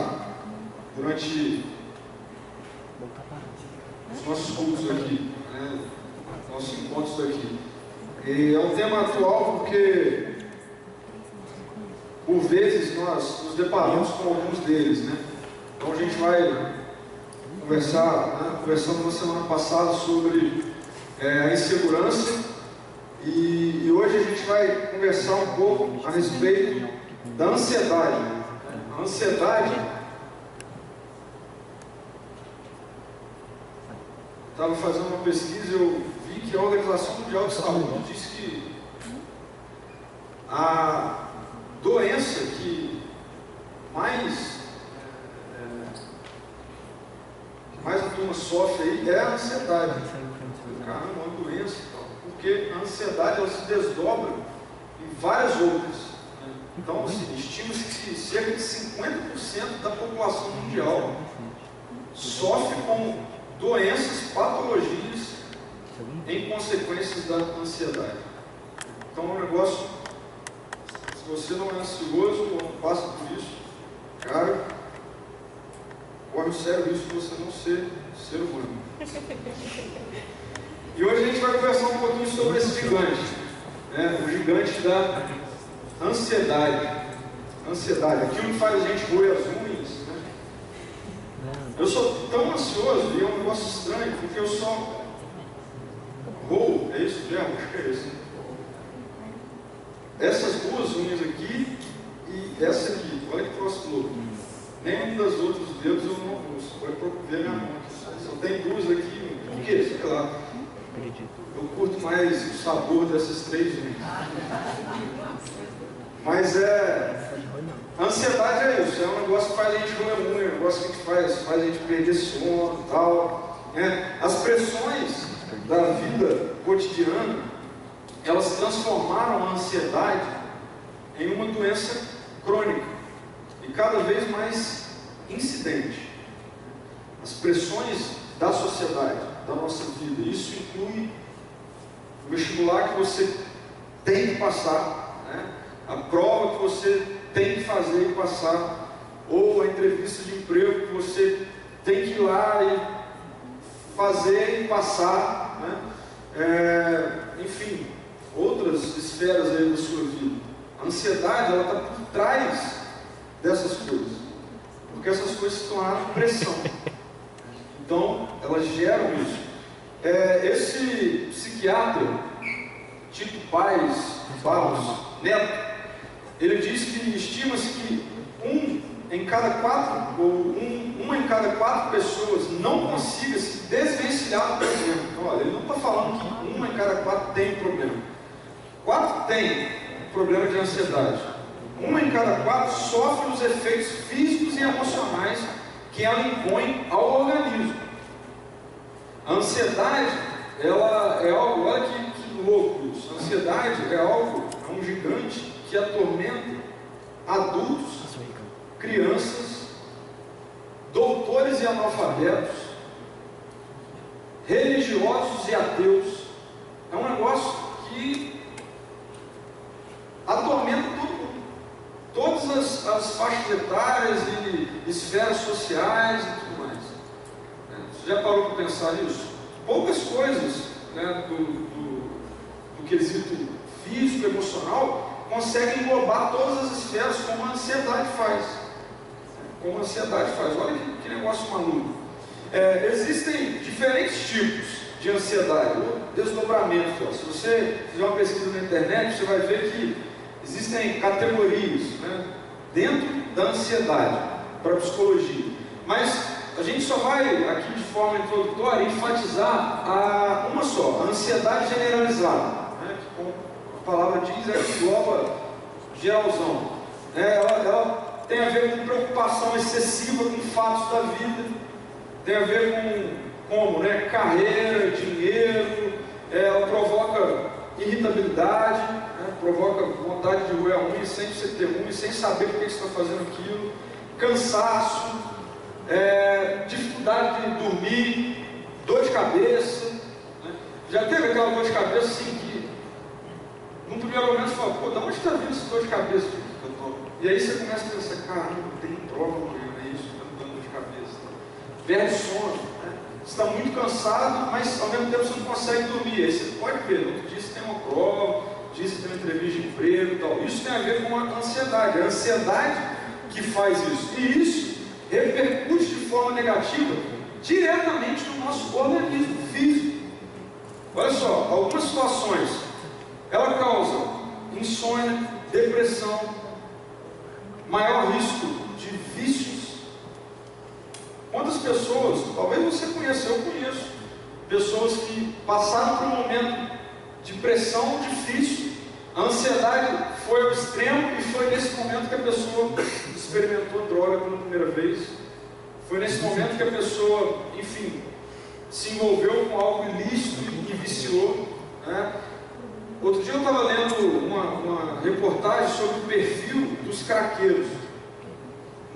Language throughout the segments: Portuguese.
conversado durante os nossos cultos aqui, né? Nossos encontros aqui. E é um tema atual porque, por vezes, nós nos deparamos com alguns deles, né? Então a gente vai conversar, né? Conversamos na semana passada sobre a insegurança e hoje a gente vai conversar um pouco a respeito da ansiedade. A ansiedade, estava fazendo uma pesquisa e eu vi que a Organização Mundial de Saúde disse que a doença que mais a turma sofre aí é a ansiedade. Caramba, é uma doença, porque a ansiedade ela se desdobra em várias outras. Então, estima-se que cerca de 50% da população mundial sofre com doenças, patologias em consequências da ansiedade. Então, é um negócio, se você não é ansioso ou não passa por isso, cara, corre o sério risco de você não ser ser humano. E hoje a gente vai conversar um pouquinho sobre esse gigante, né? O gigante da ansiedade. Ansiedade, aquilo que faz a gente roer as unhas, né? Eu sou tão ansioso, e é um negócio estranho, porque eu só roo, é isso mesmo? Acho que é isso. Essas duas unhas aqui e essa aqui, olha que troço louco. Nenhum das outros dedos eu não uso. Vai ver minha mão aqui. Só tem duas aqui. Por quê? Sei lá. Eu curto mais o sabor dessas três unhas. Mas a ansiedade é isso. É um negócio que faz a gente roer muito, é um negócio que faz a gente perder sono e tal. As pressões da vida cotidiana, elas transformaram a ansiedade em uma doença crônica. E cada vez mais incidente. As pressões da sociedade, da nossa vida, isso inclui o vestibular que você tem que passar, né? A prova que você tem que fazer e passar, ou a entrevista de emprego que você tem que ir lá e fazer e passar, né? Enfim, outras esferas aí da sua vida. A ansiedade, ela está por trás dessas coisas, porque essas coisas se tornaram pressão. Então, elas geram isso. Esse psiquiatra, Tito Paes Barros Neto, ele diz que estima-se que uma em cada quatro pessoas não consiga se desvencilhar do problema. Então, olha, ele não está falando que uma em cada quatro tem problema. 4 tem problema de ansiedade. Uma em cada 4 sofre os efeitos físicos e emocionais que ela impõe ao organismo. A ansiedade, ela é algo, olha que louco isso. A ansiedade é um gigante que atormenta adultos, crianças, doutores e analfabetos, religiosos e ateus. É um negócio que atormenta todo mundo. Todas as faixas etárias e esferas sociais e tudo mais. Você já parou para pensar nisso? Poucas coisas, né, do quesito físico, emocional, conseguem englobar todas as esferas como a ansiedade faz. Como a ansiedade faz. Olha que negócio maluco. Existem diferentes tipos de ansiedade, ou desdobramento. Se você fizer uma pesquisa na internet, você vai ver que existem categorias, né, dentro da ansiedade, para a psicologia. Mas a gente só vai, aqui de forma introdutória, enfatizar uma só, a ansiedade generalizada, né, que, como a palavra diz, engloba geralzão. Ela tem a ver com preocupação excessiva com fatos da vida, tem a ver com carreira, dinheiro, ela provoca irritabilidade, né, provoca vontade de roer a unha sem você ter unha, sem saber por que você está fazendo aquilo, cansaço, dificuldade de dormir, dor de cabeça, né? Já teve aquela dor de cabeça assim que, num primeiro momento, você fala, de onde está vindo essa dor de cabeça? E aí você começa a pensar, caramba, tem prova amanhã, é isso. perde sono, né? Você está muito cansado, mas ao mesmo tempo você não consegue dormir. Aí você pode ver, no outro dia você tem uma prova, no dia você tem uma entrevista de emprego e tal. Isso tem a ver com a ansiedade. É a ansiedade que faz isso. E isso repercute de forma negativa diretamente no nosso organismo físico. Olha só, algumas situações, ela causa insônia, depressão, maior risco de vícios. Quantas pessoas, talvez você conheça, eu conheço, pessoas que passaram por um momento de pressão difícil, a ansiedade foi ao extremo e foi nesse momento que a pessoa experimentou droga pela primeira vez, foi nesse momento que a pessoa, enfim, se envolveu com algo ilícito e viciou, né? Outro dia eu estava lendo uma reportagem sobre o perfil dos craqueiros.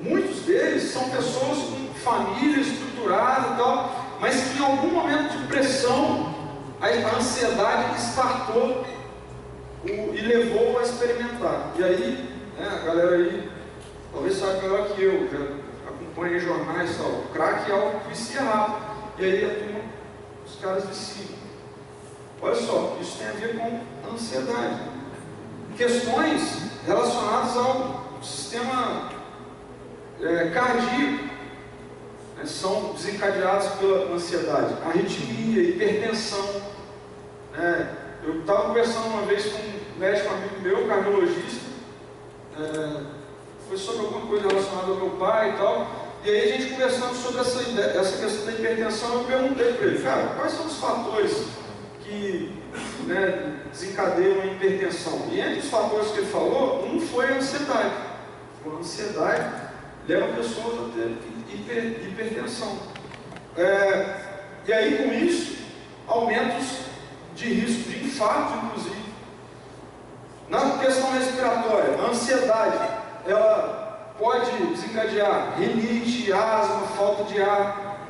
Muitos deles são pessoas com família estruturada e tal, mas que em algum momento de pressão, a ansiedade startou e levou a experimentar. E aí, né, a galera aí, talvez saiba melhor que eu, já acompanha jornais e tal, o crack é algo que vicia rápido. E aí a turma, os caras viciam. Olha só, isso tem a ver com ansiedade. Questões relacionadas ao sistema cardíaco, né, são desencadeadas pela ansiedade. Arritmia, hipertensão. Né? Eu estava conversando uma vez com um médico amigo meu, cardiologista, foi sobre alguma coisa relacionada ao meu pai e tal. E aí a gente conversando sobre essa questão da hipertensão, eu perguntei para ele, cara, quais são os fatores que, né, desencadeiam a hipertensão? E entre os fatores que ele falou, um foi a ansiedade. A ansiedade leva pessoas a ter hipertensão. E aí com isso, aumentos de risco de infarto, inclusive. Na questão respiratória, a ansiedade, ela pode desencadear rinite, asma, falta de ar,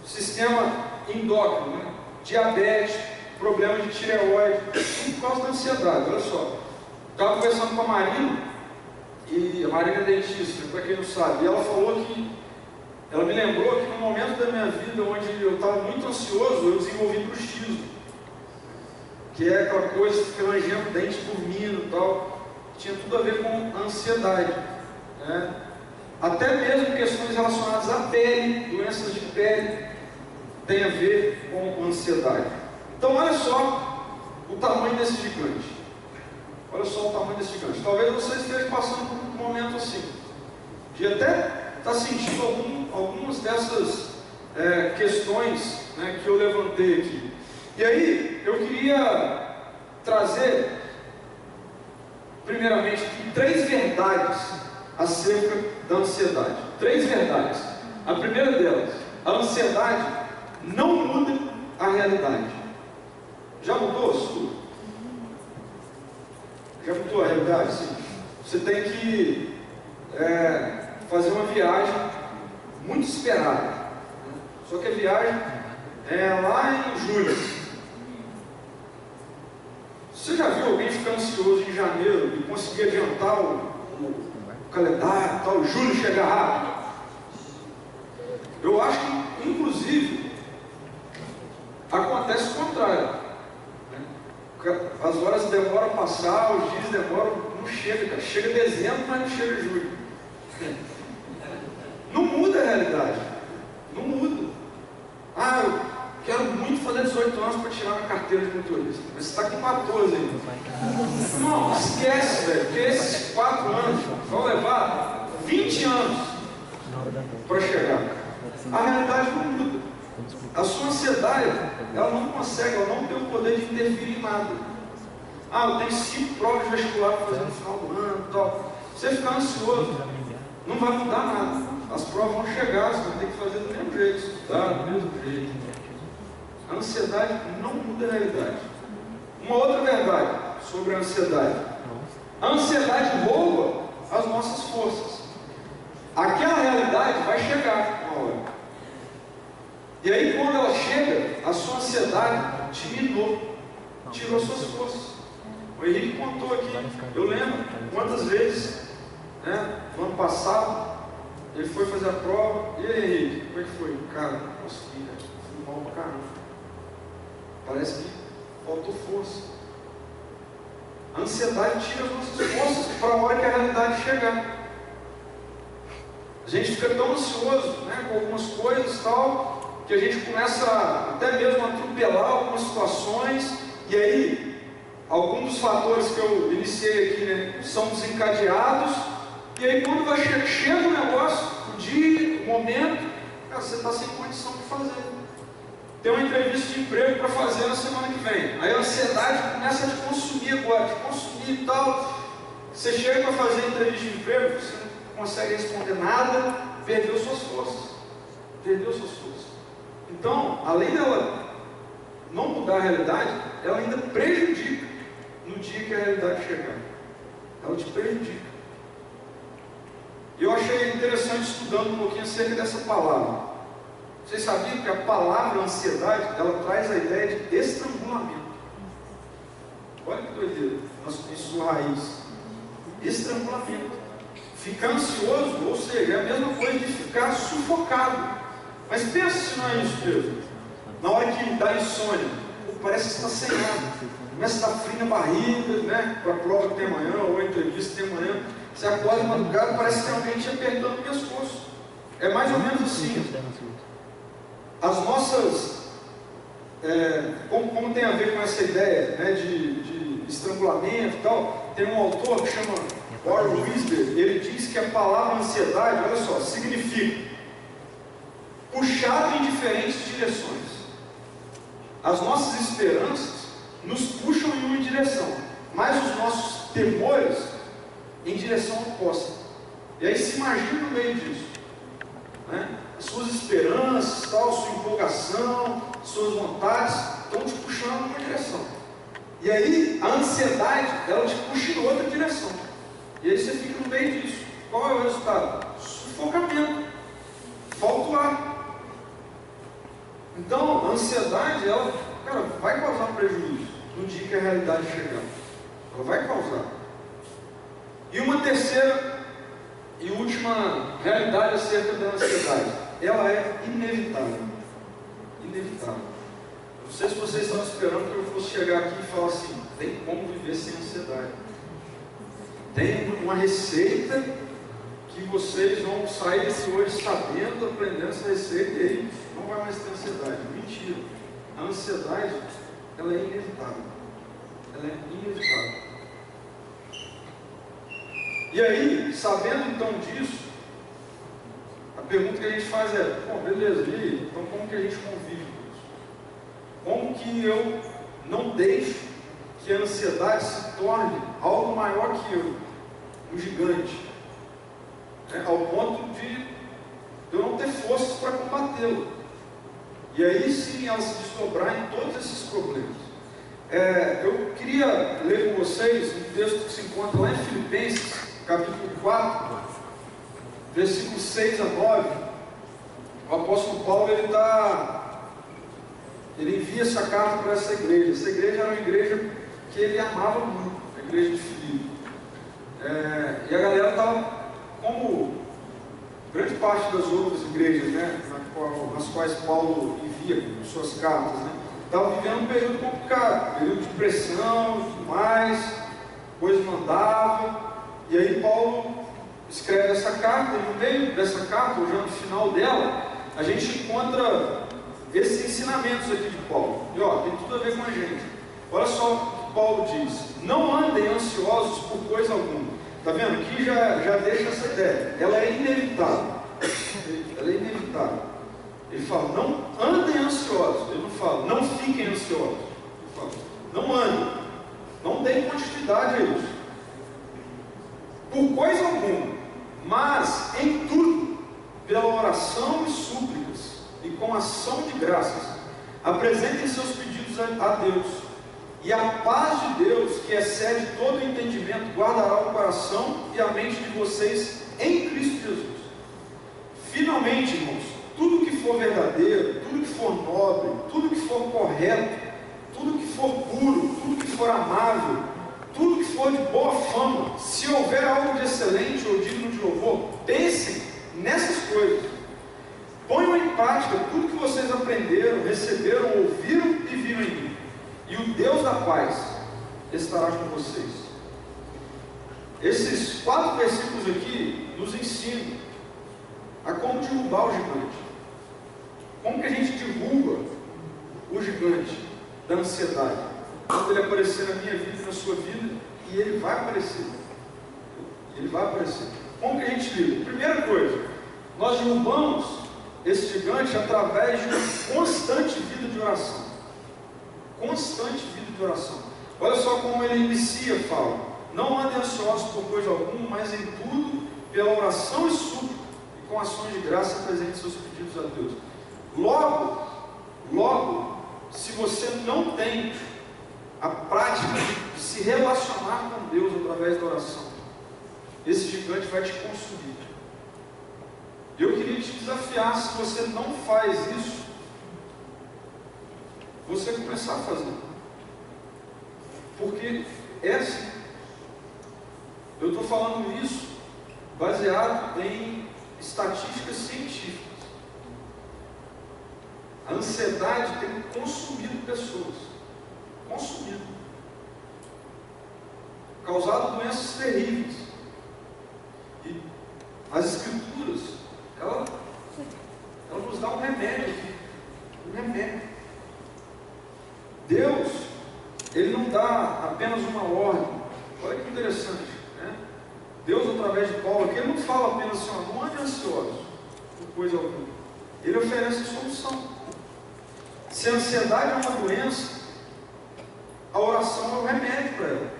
sistema endócrino, né? Diabetes, problema de tireoide, tudo por causa da ansiedade. Olha só, estava conversando com a Marina, e a Marina é dentista, para quem não sabe, e ela falou que, ela me lembrou que no momento da minha vida onde eu estava muito ansioso, eu desenvolvi bruxismo, que é aquela coisa que fica rangendo dente dormindo e tal, tinha tudo a ver com ansiedade. Né? Até mesmo questões relacionadas à pele, doenças de pele, tem a ver com ansiedade. Então olha só o tamanho desse gigante. Olha só o tamanho desse gigante. Talvez você esteja passando por um momento assim, de até estar sentindo algumas dessas questões, né, que eu levantei aqui. E aí eu queria trazer, primeiramente, aqui, 3 verdades acerca da ansiedade. 3 verdades. A primeira delas, a ansiedade não muda a realidade. Já mudou a sua? Já mudou a realidade? Sim. Você tem que fazer uma viagem muito esperada. Só que a viagem é lá em julho. Você já viu alguém ficar ansioso em janeiro e conseguir adiantar o calendário, tal, julho chegar rápido? Eu acho que, inclusive, acontece o contrário. As horas demoram a passar, os dias demoram, não chega, cara. Chega dezembro, mas não chega julho. Não muda a realidade. Não muda. Ah, eu quero muito fazer 18 anos para tirar minha carteira de motorista. Mas você está com 14 ainda. Não, esquece, velho, porque esses 4 anos vão levar 20 anos para chegar. A realidade não muda. A sua ansiedade, ela não consegue, ela não tem o poder de interferir em nada. Ah, eu tenho 5 provas de vestibular para fazer no final do ano e tal. Você ficar ansioso, não vai mudar nada. As provas vão chegar, você vai ter que fazer do mesmo jeito, estudar do mesmo jeito. A ansiedade não muda a realidade. Uma outra verdade sobre a ansiedade. A ansiedade rouba as nossas forças. Aquela realidade vai chegar uma hora. E aí quando ela chega, a sua ansiedade te minou, tirou as suas forças. O Henrique contou aqui, eu lembro quantas vezes, né, no ano passado, ele foi fazer a prova. E aí, Henrique, como é que foi? Cara, não consegui, né? Fui mal pra caramba. Parece que faltou força. A ansiedade tira as nossas forças para a hora que a realidade chegar. A gente fica tão ansioso, né, com algumas coisas e tal, que a gente começa até mesmo a atropelar algumas situações, e aí alguns dos fatores que eu iniciei aqui, né, são desencadeados, e aí quando chega o negócio, o dia, o momento, cara, você está sem condição de fazer. Tem uma entrevista de emprego para fazer na semana que vem. Aí a ansiedade começa a te consumir agora, te consumir e tal. Você chega para fazer a entrevista de emprego, você não consegue responder nada, perdeu suas forças. Perdeu suas forças. Então, além dela não mudar a realidade, ela ainda prejudica no dia que a realidade chegar. Ela te prejudica. E eu achei interessante estudando um pouquinho acerca dessa palavra. Vocês sabiam que a palavra ansiedade, ela traz a ideia de estrangulamento. Olha que doideira, em sua raiz. Estrangulamento. Ficar ansioso, ou seja, é a mesma coisa de ficar sufocado. Mas pensa se não é isso mesmo. Na hora que dá insônia, parece que está sem ar. Começa a estar frio na barriga, né? Para a prova que tem amanhã, ou a entrevista que tem amanhã. Você acorda de madrugada, parece que tem alguém te apertando o pescoço. É mais ou menos assim. As nossas, como tem a ver com essa ideia, né, de estrangulamento e tal, tem um autor que chama Warren Wiersbe, ele diz que a palavra ansiedade, olha só, significa puxado em diferentes direções. As nossas esperanças nos puxam em uma direção, mas os nossos temores em direção oposta. E aí se imagina no meio disso, né? Suas esperanças, tal, sua empolgação, suas vontades estão te puxando em uma direção. E aí a ansiedade, ela te puxa em outra direção. E aí você fica no meio disso. Qual é o resultado? Sufocamento. Falta o ar. Então a ansiedade, ela, cara, vai causar prejuízo no dia que a realidade chegar. Ela vai causar. E uma terceira e última realidade acerca da ansiedade. Ela é inevitável. Inevitável. Não sei se vocês estão esperando que eu fosse chegar aqui e falar assim, tem como viver sem ansiedade. Tem uma receita que vocês vão sair desse hoje sabendo, aprendendo essa receita e aí não vai mais ter ansiedade. Mentira. A ansiedade, ela é inevitável. Ela é inevitável. E aí, sabendo então disso, a pergunta que a gente faz é, bom, beleza, e aí? Então como que a gente convive com isso? Como que eu não deixo que a ansiedade se torne algo maior que eu, um gigante, né? Ao ponto de eu não ter forças para combatê-la. E aí sim ela se desdobrar em todos esses problemas. Eu queria ler com vocês um texto que se encontra lá em Filipenses, capítulo 4, versículos 6 a 9. O apóstolo Paulo ele envia essa carta para essa igreja. Essa igreja era uma igreja que ele amava muito, a igreja de Filipe. E a galera estava, como grande parte das outras igrejas, né, nas quais Paulo envia suas cartas, né, estava vivendo um período complicado, período de pressão e tudo mais, coisas não andavam. E aí Paulo escreve essa carta, e no meio dessa carta, ou já no final dela, a gente encontra esses ensinamentos aqui de Paulo. E ó, tem tudo a ver com a gente. Olha só o que Paulo diz: não andem ansiosos por coisa alguma. Está vendo? Aqui já deixa essa ideia. Ela é inevitável. Ela é inevitável. Ele fala, não andem ansiosos. Ele não fala, não fiquem ansiosos. Ele fala, não andem. Não deem continuidade a isso. Por coisa alguma, mas em tudo, pela oração e súplicas, e com ação de graças, apresentem seus pedidos a Deus, e a paz de Deus, que excede todo o entendimento, guardará o coração e a mente de vocês em Cristo Jesus. Finalmente, irmãos, tudo que for verdadeiro, tudo que for nobre, tudo que for correto, tudo que for puro, tudo que for amável, tudo que for de boa fama, se houver algo de excelente ou digno de louvor, pensem nessas coisas. Ponham em prática tudo que vocês aprenderam, receberam, ouviram e viram em mim. E o Deus da paz estará com vocês. Esses 4 versículos aqui nos ensinam a como derrubar o gigante. Como que a gente derruba o gigante da ansiedade? Quando ele aparecer na minha vida e na sua vida, e ele vai aparecer. Ele vai aparecer. Como que a gente lida? Primeira coisa, nós derrubamos esse gigante através de uma constante vida de oração. Constante vida de oração. Olha só como ele inicia, fala: não andem ansiosos por coisa alguma, mas em tudo, pela oração e súplica, e com ações de graça, apresente seus pedidos a Deus. Logo, se você não tem a prática de se relacionar com Deus através da oração, esse gigante vai te consumir. Eu queria te desafiar, se você não faz isso, você começar a fazer. Porque é assim. Eu estou falando isso baseado em estatísticas científicas. A ansiedade tem consumido pessoas. Consumido. Causado doenças terríveis. E as escrituras, ela nos dá um remédio aqui. Um remédio. Deus, Ele não dá apenas uma ordem. Olha que interessante, né? Deus, através de Paulo aqui, Ele não fala apenas assim: ó, não ande ansioso por coisa alguma. Ele oferece solução. Se a ansiedade é uma doença, a oração é o remédio para ela.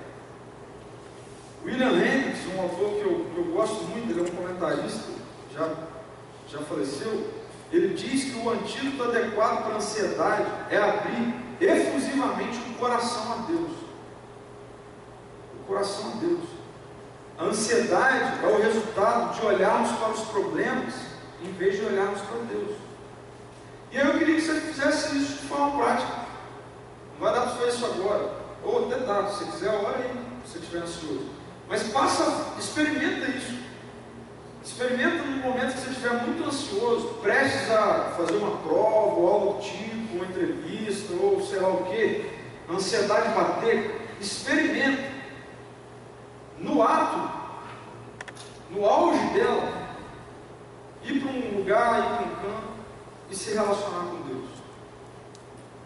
William Hendricks, um autor que eu gosto muito, ele é um comentarista, já faleceu. Ele diz que o antídoto adequado para a ansiedade é abrir efusivamente o coração a Deus. O coração a Deus. A ansiedade é o resultado de olharmos para os problemas em vez de olharmos para Deus. E aí eu queria que você fizesse isso de forma prática. Não vai dar para fazer isso agora, ou até dá, se você quiser, olha aí, se você estiver ansioso. Mas experimenta isso. Experimenta no momento que você estiver muito ansioso, prestes a fazer uma prova, ou algo do tipo, uma entrevista, ou sei lá o que, a ansiedade bater, experimenta. No ato, no auge dela, ir para um lugar, ir para um canto, e se relacionar com Deus.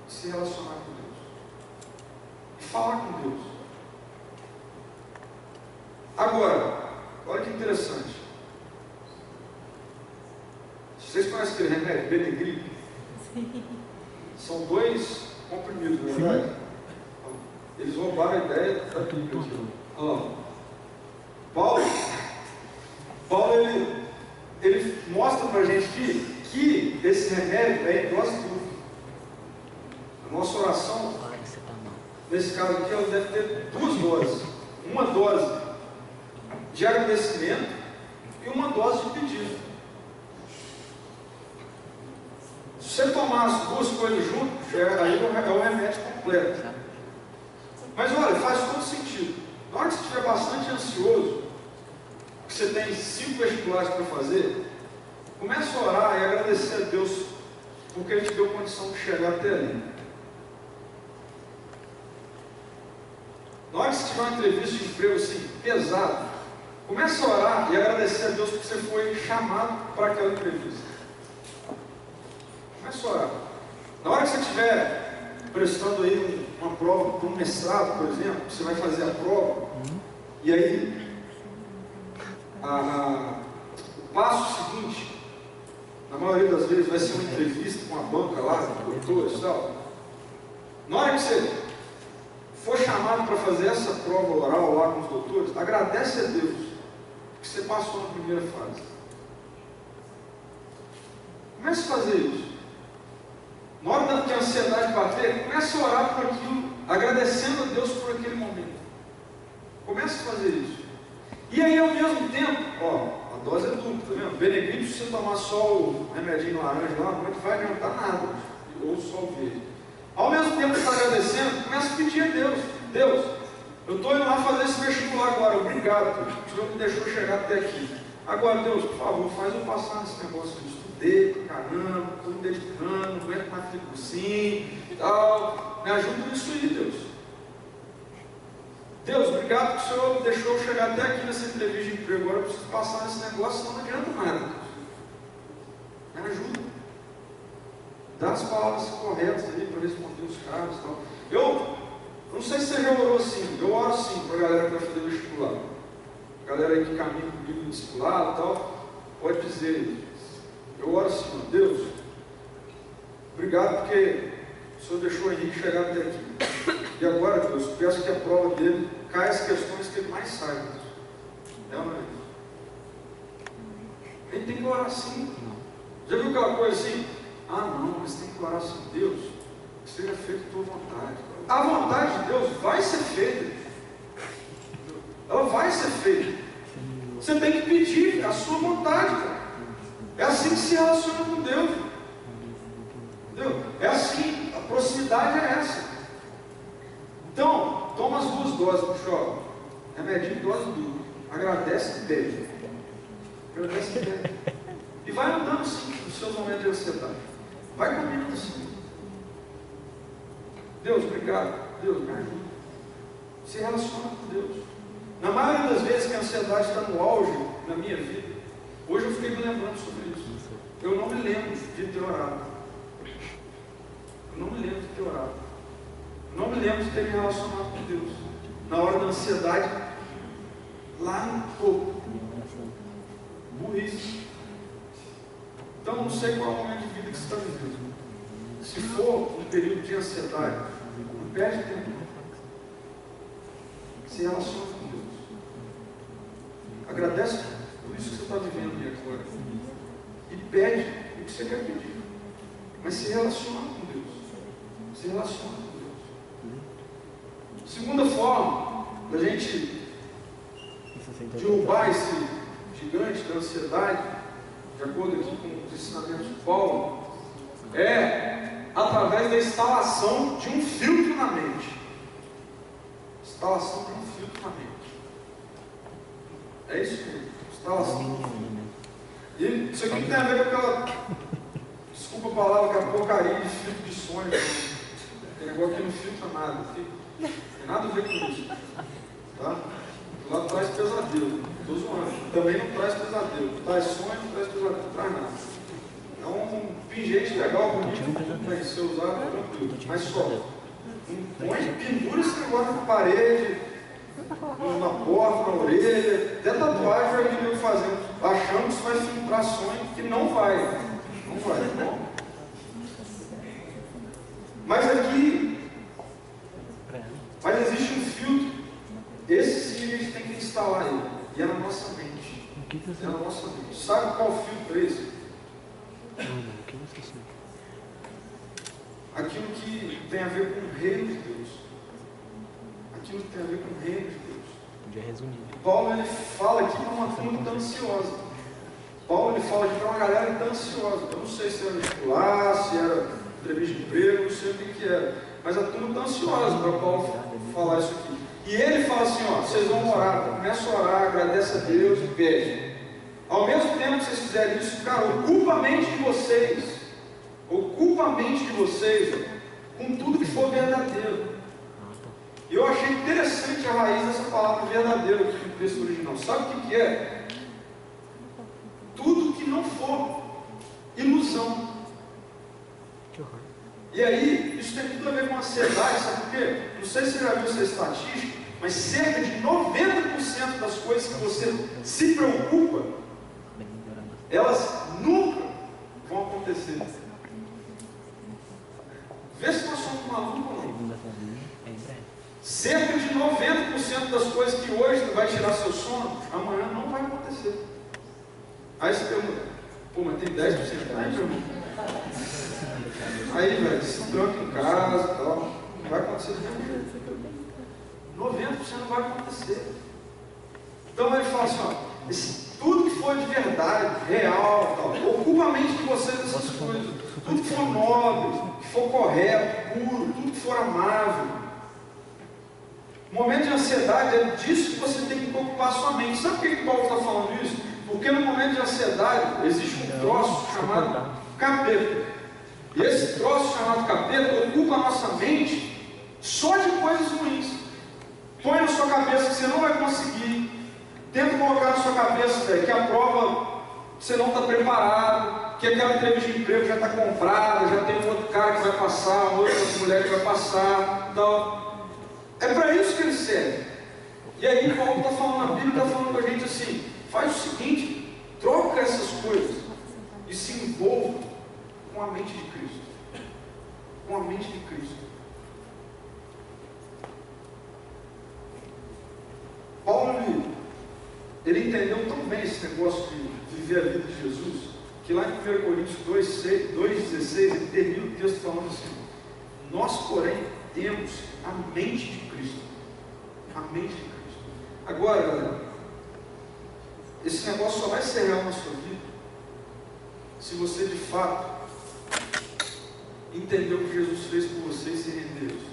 E se relacionar com Deus. E falar com Deus. Agora, olha que interessante. Vocês conhecem aquele remédio, Benegripe? Sim. São 2 comprimidos, não é verdade? Sim. Eles roubaram a ideia da Bíblia. Paulo ele mostra para a gente que esse remédio é em dose dupla. A nossa oração, nesse caso aqui, ela deve ter 2 doses. Uma dose de agradecimento e uma dose de pedido. Se você tomar as 2 coisas juntas, aí é o remédio completo. Mas olha, faz todo sentido. Na hora que você estiver bastante ansioso, que você tem 5 vestibulares para fazer, comece a orar e agradecer a Deus porque Ele te deu condição de chegar até ali. Na hora que você tiver uma entrevista de emprego assim, pesado, comece a orar e agradecer a Deus porque você foi chamado para aquela entrevista. Comece a orar. Na hora que você estiver prestando aí uma prova para um mestrado, por exemplo, você vai fazer a prova, e aí o passo seguinte, na maioria das vezes, vai ser uma entrevista com a banca lá, com doutores e tal. Na hora que você for chamado para fazer essa prova oral lá com os doutores, agradece a Deus que você passou na primeira fase. Comece a fazer isso. Na hora que a ansiedade bater, comece a orar por aquilo, agradecendo a Deus por aquele momento. Comece a fazer isso. E aí, ao mesmo tempo, a dose é dupla, tá vendo? Benegripe, se você tomar só o remedinho laranja lá, não vai adiantar nada, ou só o verde. Ao mesmo tempo que você está agradecendo, comece a pedir a Deus: Deus, eu estou indo lá fazer esse vestibular agora, obrigado, o Senhor me deixou chegar até aqui. Agora, Deus, por favor, faz eu passar nesse negócio. Eu estudei pra caramba, estou me dedicando, não aguento mais ficar assim e tal. Me ajuda nisso aí, Deus. Deus, obrigado que o Senhor me deixou chegar até aqui nessa entrevista de emprego. Agora eu preciso passar nesse negócio, senão não adianta nada, Deus. Me ajuda. Dá as palavras corretas aí para responder os caras e tal. Eu não sei se você já orou assim. Eu oro assim para a galera que vai fazer vestibular. A galera aí que caminha comigo no discipulado e tal, pode dizer. Eu oro assim, ó, Deus, obrigado porque o Senhor deixou o Henrique chegar até aqui. E agora, Deus, peço que a prova dele caia as questões que ele mais saiba. É ou não é? Ele tem que orar assim. Já viu aquela coisa assim? Ah não, mas tem que orar assim, Deus, que seja feita a tua vontade. A vontade de Deus vai ser feita. Ela vai ser feita. Você tem que pedir a sua vontade, cara. É assim que se relaciona com Deus. Entendeu? É assim, a proximidade é essa. Então, toma as 2 doses, puxa, remedinho, dose dupla. Agradece e pede. Agradece e pede. E vai andando sim nos seus momentos de ansiedade. Vai caminhando assim. Deus, obrigado. Deus, me ajuda. Se relaciona com Deus. Na maioria das vezes que a ansiedade está no auge na minha vida, hoje eu fiquei me lembrando sobre isso. Eu não me lembro de ter orado. Eu não me lembro de ter orado. Eu não me lembro de ter me relacionado com Deus. Na hora da ansiedade, lá no topo. Burrice. Então, não sei qual é o momento de vida que você está vivendo. Se for um período de ansiedade, não perde tempo. Se relaciona com Deus. Agradece por isso que você está vivendo aí agora. E pede o que você quer pedir. Mas se relaciona com Deus. Se relaciona com Deus. Segunda forma da gente derrubar esse gigante da ansiedade, de acordo aqui com os ensinamentos de Paulo, é através da instalação de um filtro na mente. Instalação de um filtro na mente. É isso mesmo. Instalação de um filtro. E isso aqui tem a ver com aquela, desculpa a palavra, aquela porcaria de filtro de sonho. Tem negócio que não filtra nada. Não tem nada a ver com isso. Tá? Lá traz pesadelo. Estou zoando. Também não traz pesadelo. Traz sonho, não traz pesadelo. Não traz nada. É um pingente legal, bonito, para ser usado, tranquilo. Mas só. Põe, pendura esse negócio na parede, na porta, na orelha. Até tatuagem vai vir fazendo. Achando que isso vai filtrar sonho, que não vai. Não vai, tá bom? Mas aqui, mas existe um filtro. Esse sim a gente tem que instalar ele. E é na nossa mente. É na nossa mente. Sabe qual filtro é esse? Aquilo que tem a ver com o reino de Deus. Aquilo que tem a ver com o reino de Deus. Podia resumir. Paulo ele fala aqui para uma turma que está ansiosa. Paulo ele fala aqui para uma galera que está ansiosa. Eu não sei se era vestibular, se era entrevista de emprego, não sei o que era. Mas a turma está ansiosa para Paulo falar isso aqui. E ele fala assim, ó, vocês vão orar, começa a orar, agradece a Deus e pede. Ao mesmo tempo que vocês fizerem isso, cara, ocupa a mente de vocês. Ocupa a mente de vocês, ó, com tudo que for verdadeiro. E eu achei interessante a raiz dessa palavra verdadeiro aqui no texto original. Sabe o que é? Tudo que não for ilusão. E aí, isso tem tudo a ver com ansiedade, sabe por quê? Não sei se você já viu essa estatística, mas cerca de 90% das coisas que você se preocupa, elas nunca vão acontecer. Vê se nós somos malucos ou não. Cerca de 90% das coisas que hoje vai tirar seu sono, amanhã não vai acontecer. Aí você pergunta, pô, mas tem 10%? Aí, meu irmão. Aí, velho, se tranca em casa e tal, não vai acontecer do mesmo jeito. 90% não vai acontecer. Então ele fala assim, ó, tudo que for de verdade, real, tal, ocupa a mente de vocês dessas coisas. Tudo que for nobre, que for correto, puro, tudo que for amável. O momento de ansiedade é disso que você tem que ocupar a sua mente. Sabe por que Paulo está falando isso? Porque no momento de ansiedade existe um troço chamado capeta. E esse troço chamado capeta ocupa a nossa mente só de coisas ruins. Põe na sua cabeça que você não vai conseguir. Tenta colocar na sua cabeça que a prova você não está preparado, que aquela entrevista de emprego já está comprada, já tem um outro cara que vai passar, uma outra mulher que vai passar. Então, é para isso que ele serve. E aí Paulo está falando na Bíblia, está falando para a gente assim, faz o seguinte, troca essas coisas e se envolva com a mente de Cristo. Com a mente de Cristo. Paulo, ele entendeu tão bem esse negócio de viver a vida de Jesus, que lá em 1 Coríntios 2,16, ele termina o texto falando assim, nós, porém, temos a mente de Cristo. A mente de Cristo. Agora, galera, esse negócio só vai ser real na sua vida se você de fato entender o que Jesus fez por você e se render a isso.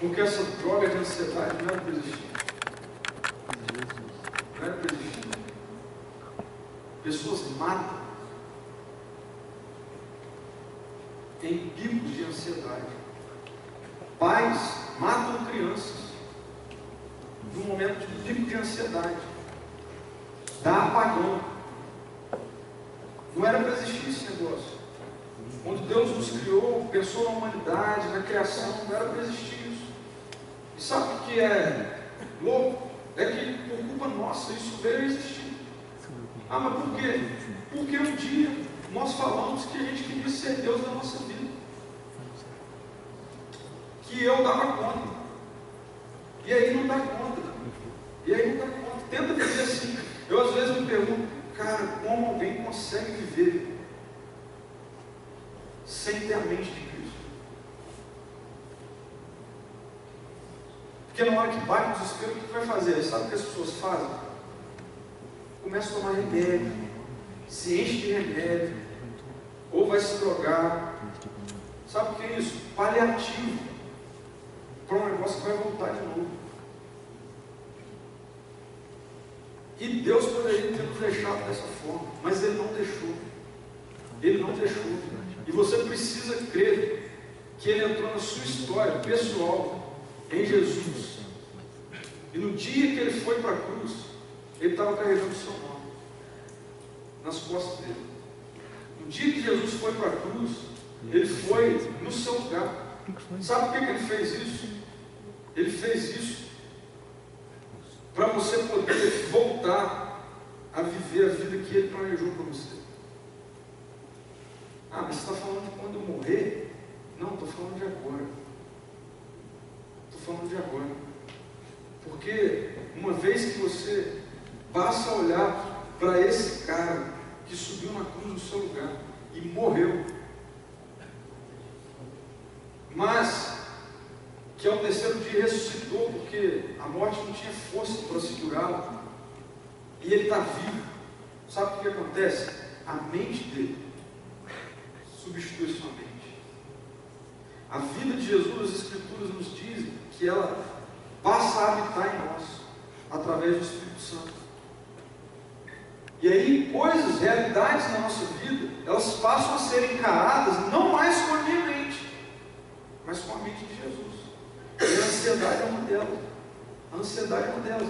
Porque essa droga de ansiedade não era para existir. Não era para existir. Pessoas matam em picos de ansiedade. Pais matam crianças num momento de pico de ansiedade. Dá apagão. Não era para existir esse negócio. Quando Deus nos criou, pensou na humanidade, na criação, não era para existir isso. E sabe o que é louco? É que por culpa nossa isso veio a existir. Ah, mas por quê? Porque um dia nós falamos que a gente queria ser Deus da nossa vida. Que eu dava conta. E aí não dá conta. E aí não dá conta. Tenta viver assim. Eu às vezes me pergunto, cara, como alguém consegue viver sem ter a mente de Cristo? Porque na hora que bate o desespero, o que vai fazer? Sabe o que as pessoas fazem? Começa a tomar remédio, se enche de remédio, ou vai se drogar. Sabe o que é isso? Paliativo para um negócio que vai voltar de novo. E Deus poderia ter nos deixado dessa forma, mas Ele não deixou. Ele não deixou. E você precisa crer que Ele entrou na sua história pessoal, em Jesus. E no dia que Ele foi para a cruz, Ele estava carregando o seu nome nas costas dele. No dia que Jesus foi para a cruz, Ele foi no seu lugar. Sabe por que Ele fez isso? Ele fez isso para você poder voltar a viver a vida que Ele planejou para você. Ah, mas você está falando de quando eu morrer? Não, estou falando de agora. Estou falando de agora. Porque uma vez que você passa a olhar para esse cara que subiu na cruz no seu lugar e morreu, mas que ao terceiro dia ressuscitou, porque a morte não tinha força para segurá-lo, e ele está vivo. Sabe o que acontece? A mente dele substitui sua mente. A vida de Jesus, as Escrituras nos dizem que ela passa a habitar em nós, através do Espírito Santo. E aí, coisas, realidades na nossa vida, elas passam a ser encaradas não mais com a minha mente, mas com a mente de Jesus. E a ansiedade é uma delas. A ansiedade é uma delas.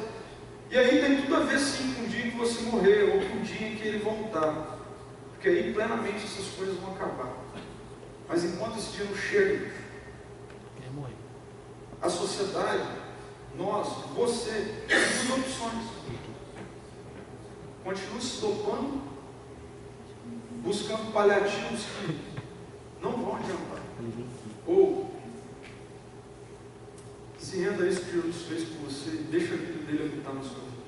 E aí tem tudo a ver sim com o dia em que você morrer, ou com o dia em que ele voltar. Porque aí plenamente essas coisas vão acabar. Mas enquanto esse dia não chega, a sociedade, nós, você, tem duas opções. Continue se dopando, buscando paliativos que não vão adiantar. Ou se renda a isso que Jesus fez por você e deixa a vida dele habitar na sua vida.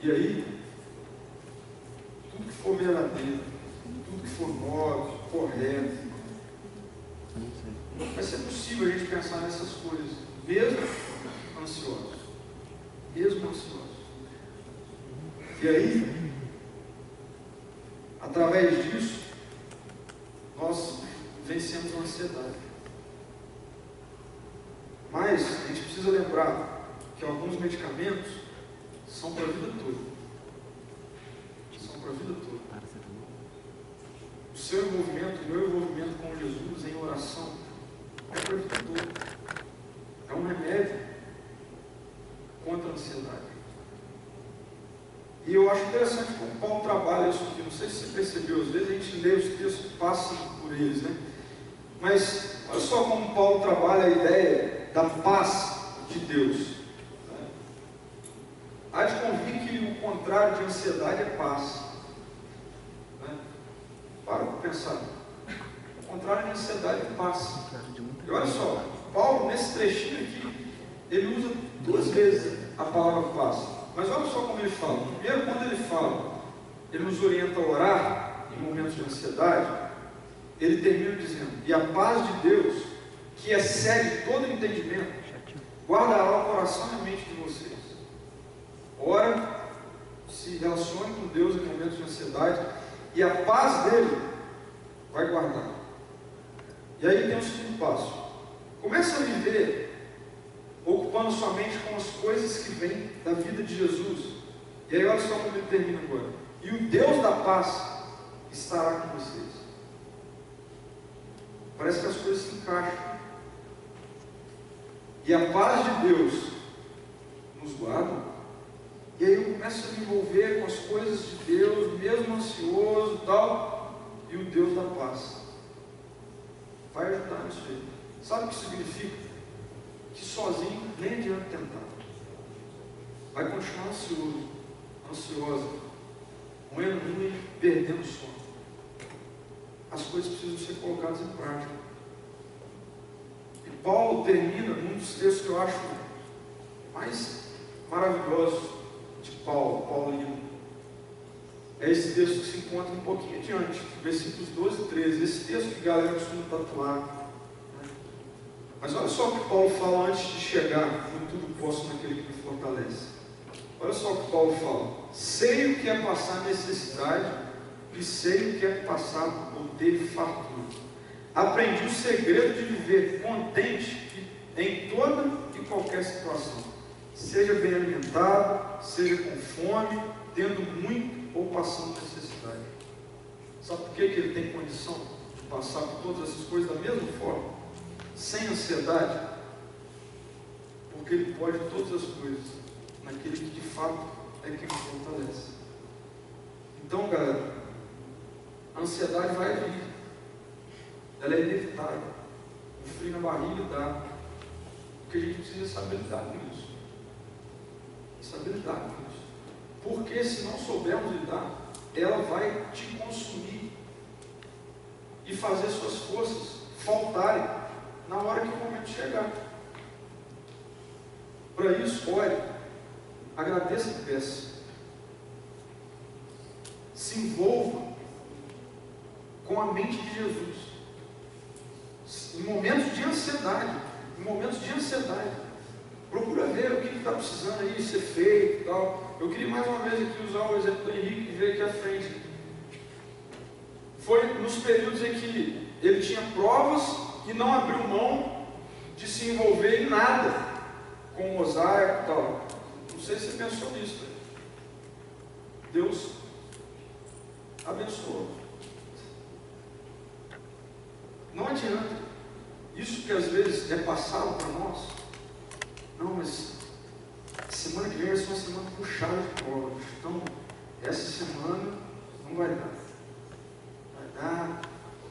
E aí, tudo que for verdadeiro, tudo que for nobre, correto, vai ser possível a gente pensar nessas coisas, mesmo ansiosos. Mesmo ansiosos. E aí, através disso, nós vencemos a ansiedade. Mas a gente precisa lembrar que alguns medicamentos são para a vida toda. seu envolvimento, o meu envolvimento com Jesus em oração é protetor, é um remédio contra a ansiedade. E eu acho interessante como Paulo trabalha isso aqui. Não sei se você percebeu, às vezes a gente lê os textos e passa por eles, né? Mas olha só como Paulo trabalha a ideia da paz de Deus. Né? Há de convir que o contrário de ansiedade é paz. Né? Para pensar. O contrário de ansiedade é paz. E olha só, Paulo, nesse trechinho aqui, ele usa 2 vezes a palavra paz. Mas olha só como ele fala. Primeiro, quando ele fala, ele nos orienta a orar em momentos de ansiedade, ele termina dizendo: e a paz de Deus, que excede todo entendimento, guardará o coração e a mente de vocês. Ora, se relacione com Deus em momentos de ansiedade, e a paz dele vai guardar. E aí tem o segundo passo: começa a viver ocupando sua mente com as coisas que vêm da vida de Jesus. E aí olha só como ele termina agora: e o Deus da paz estará com vocês. Parece que as coisas se encaixam. E a paz de Deus nos guarda. E aí eu começo a me envolver com as coisas de Deus, mesmo ansioso e tal, e o Deus da paz vai ajudar nisso aí. Sabe o que significa? Que sozinho nem adianta tentar. Vai continuar ansioso, ansiosa, moendo e perdendo o sono. As coisas precisam ser colocadas em prática. E Paulo termina num dos textos que eu acho mais maravilhosos de Paulino. É esse texto que se encontra um pouquinho adiante, versículos 12 e 13. Esse texto que a galera costuma tatuar. Mas olha só o que Paulo fala antes de chegar no tudo posso naquele que me fortalece. Olha só o que Paulo fala: sei o que é passar necessidade e sei o que é passar por ter fartura. Aprendi o segredo de viver contente em toda e qualquer situação, seja bem alimentado, seja com fome, tendo muito ou passando necessidade. Sabe por que ele tem condição de passar por todas essas coisas da mesma forma? Sem ansiedade, porque ele pode todas as coisas naquele que de fato é quem o fortalece. Então, galera, a ansiedade vai vir, ela é inevitável. O frio na barriga dá, porque a gente precisa saber lidar com isso. Saber lidar com isso, porque se não soubermos lidar, ela vai te consumir e fazer suas forças faltarem na hora que o momento chegar. Para isso, ore, agradeça e peça. Se envolva com a mente de Jesus. Em momentos de ansiedade, procura ver o que está precisando aí ser feito e tal. Eu queria mais uma vez aqui usar o exemplo do Henrique e ver aqui à frente. Foi nos períodos em que ele tinha provas e não abriu mão de se envolver em nada com o mosaico e tal. Não sei se você pensou nisso. Deus abençoou. Não adianta. Isso que às vezes é passado para nós. Não, mas semana que vem vai ser uma semana puxada de prova. Então, essa semana não vai dar. Vai dar.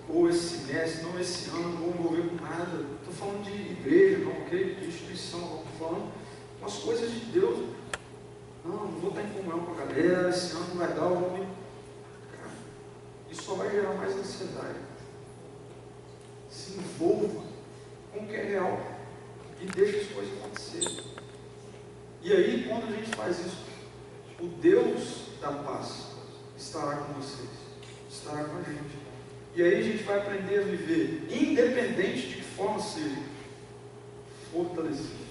Ou esse semestre, não esse ano, não vou envolver com nada. Estou falando de igreja, não, ok? De instituição, não. Estou falando com as coisas de Deus. Não vou estar em comunhão com a galera, esse ano não vai dar, eu vou me... Cara, isso só vai gerar mais ansiedade. Se envolva com o que é real e deixe as coisas acontecerem. E aí, quando a gente faz isso, o Deus da paz estará com vocês, estará com a gente. E aí a gente vai aprender a viver, independente de que forma seja, fortalecidos.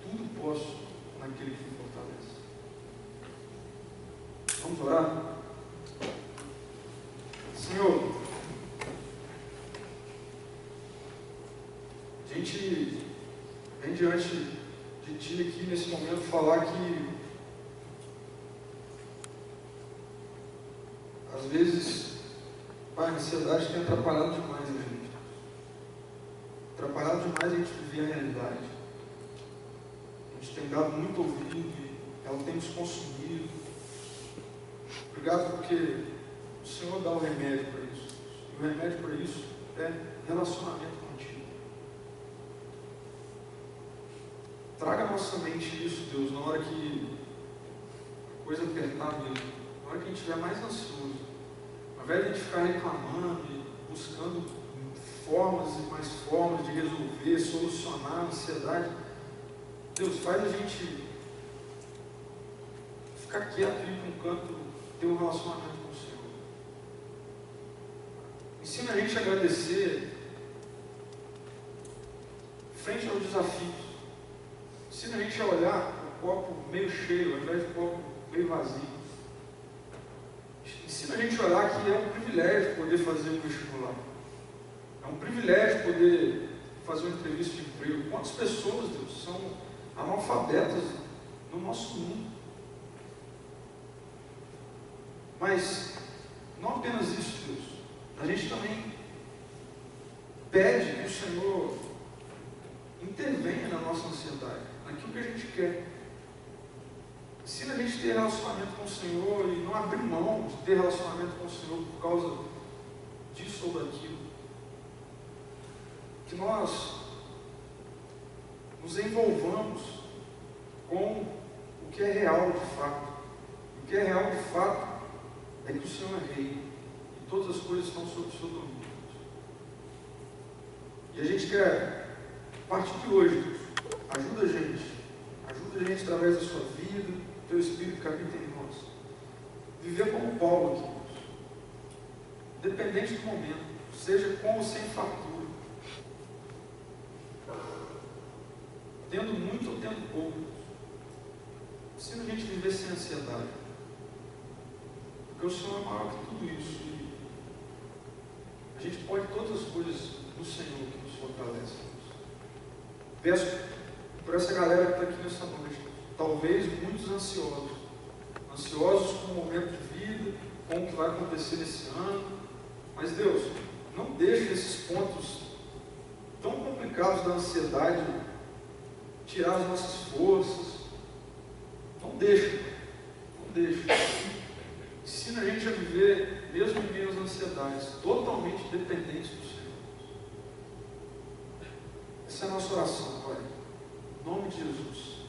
Tudo posso naquele que me fortalece. Vamos orar? Senhor, a gente vem diante de Ti aqui nesse momento falar que às vezes Pai, a ansiedade tem atrapalhado demais a gente. Atrapalhado demais a gente viver a realidade. A gente tem dado muito ouvido e ela tem nos consumido. Obrigado porque o Senhor dá o remédio para isso. E o remédio para isso é relacionamento contigo. Traga à nossa mente isso, Deus, na hora que a coisa apertar mesmo. Na hora que a gente estiver mais ansioso. Ao invés de a gente ficar reclamando e buscando formas e mais formas de resolver, solucionar a ansiedade, Deus, faz a gente ficar quieto e ir para um canto, ter um relacionamento com o Senhor. Ensina a gente a agradecer frente aos desafios. Ensina a gente a olhar o copo meio cheio, ao invés do copo meio vazio. Ensina a gente a olhar que é um privilégio poder fazer um vestibular. É um privilégio poder fazer uma entrevista de emprego. Quantas pessoas, Deus, são analfabetas no nosso mundo? Mas não apenas isso, Deus. A gente também pede que o Senhor intervenha na nossa ansiedade, naquilo que a gente quer. Ensina a gente a ter relacionamento com o Senhor e não abrir mão de ter relacionamento com o Senhor por causa disso ou daquilo. Que nós nos envolvamos com o que é real de fato. O que é real de fato é que o Senhor é Rei e todas as coisas estão sob o seu domínio. E a gente quer, a partir de hoje, Deus, ajuda a gente através da sua vida, do teu Espírito que habita em nós. Viver como Paulo aqui, Deus. Independente do momento, seja com ou sem fartura. Tendo muito ou tendo pouco. Ensina a gente a viver sem ansiedade. Porque o Senhor é maior que tudo isso. E a gente pode todas as coisas do Senhor que nos fortalece. Peço por essa galera que está aqui nessa noite. Talvez muitos ansiosos. Ansiosos com o momento de vida, com o que vai acontecer nesse ano. Mas Deus, não deixe esses pontos tão complicados da ansiedade tirar as nossas forças. Não deixe. Ensina a gente a viver, mesmo em meio às ansiedades, totalmente dependentes do Senhor. Essa é a nossa oração, Pai. Em nome de Jesus.